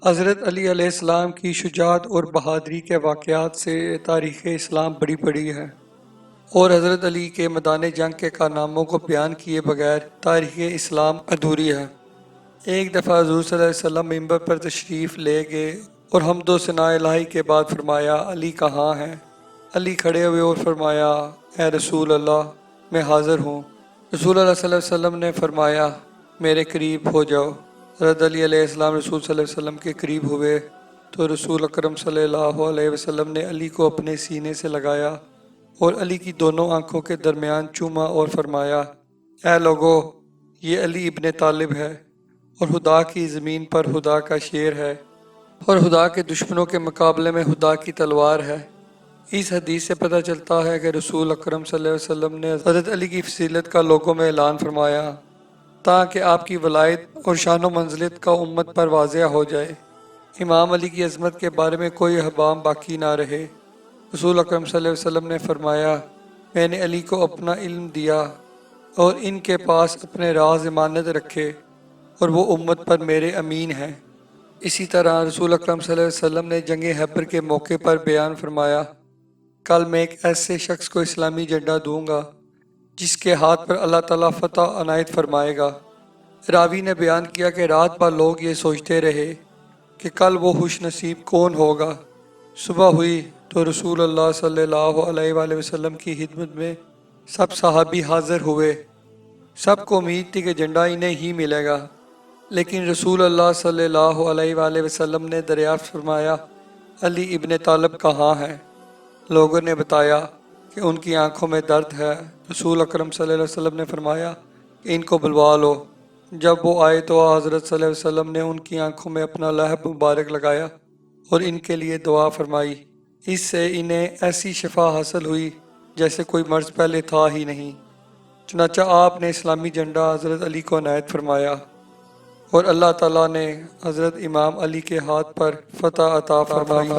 حضرت علی علیہ السلام کی شجاعت اور بہادری کے واقعات سے تاریخ اسلام بڑی بڑی ہے، اور حضرت علی کے میدان جنگ کے کارناموں کو بیان کیے بغیر تاریخ اسلام ادھوری ہے۔ ایک دفعہ حضور صلی اللہ علیہ وسلم ممبر پر تشریف لے گئے اور حمد و ثناء الہی کے بعد فرمایا، علی کہاں ہیں؟ علی کھڑے ہوئے اور فرمایا، اے رسول اللہ، میں حاضر ہوں۔ رسول اللہ صلی اللہ علیہ وسلم نے فرمایا، میرے قریب ہو جاؤ۔ حضرت علی علیہ السلام رسول صلی اللہ علیہ وسلم کے قریب ہوئے تو رسول اکرم صلی اللہ علیہ وسلم نے علی کو اپنے سینے سے لگایا اور علی کی دونوں آنکھوں کے درمیان چوما اور فرمایا، اے لوگو، یہ علی ابن طالب ہے اور خدا کی زمین پر خدا کا شیر ہے اور خدا کے دشمنوں کے مقابلے میں خدا کی تلوار ہے۔ اس حدیث سے پتہ چلتا ہے کہ رسول اکرم صلی اللہ علیہ وسلم نے حضرت علی کی فضیلت کا لوگوں میں اعلان فرمایا تاکہ آپ کی ولایت اور شان و منزلت کا امت پر واضح ہو جائے۔ امام علی کی عظمت کے بارے میں کوئی ابہام باقی نہ رہے۔ رسول اکرم صلی اللہ علیہ وسلم نے فرمایا، میں نے علی کو اپنا علم دیا اور ان کے پاس اپنے راز امانت رکھے اور وہ امت پر میرے امین ہیں۔ اسی طرح رسول اکرم صلی اللہ علیہ وسلم نے جنگ خیبر کے موقع پر بیان فرمایا، کل میں ایک ایسے شخص کو اسلامی جھنڈا دوں گا جس کے ہاتھ پر اللہ تعالیٰ فتح عنایت فرمائے گا۔ راوی نے بیان کیا کہ رات بھر لوگ یہ سوچتے رہے کہ کل وہ خوش نصیب کون ہوگا۔ صبح ہوئی تو رسول اللہ صلی اللہ علیہ وآلہ وسلم کی خدمت میں سب صحابی حاضر ہوئے۔ سب کو امید تھی کہ جھنڈا انہیں ہی ملے گا، لیکن رسول اللہ صلی اللہ علیہ وآلہ وسلم نے دریافت فرمایا، علی ابن طالب کہاں ہیں؟ لوگوں نے بتایا کہ ان کی آنکھوں میں درد ہے۔ رسول اکرم صلی اللہ علیہ وسلم نے فرمایا کہ ان کو بلوا لو۔ جب وہ آئے تو حضرت صلی اللہ علیہ وسلم نے ان کی آنکھوں میں اپنا لہب مبارک لگایا اور ان کے لیے دعا فرمائی۔ اس سے انہیں ایسی شفا حاصل ہوئی جیسے کوئی مرض پہلے تھا ہی نہیں۔ چنانچہ آپ نے اسلامی جھنڈا حضرت علی کو عنایت فرمایا اور اللہ تعالیٰ نے حضرت امام علی کے ہاتھ پر فتح عطا فرمائی۔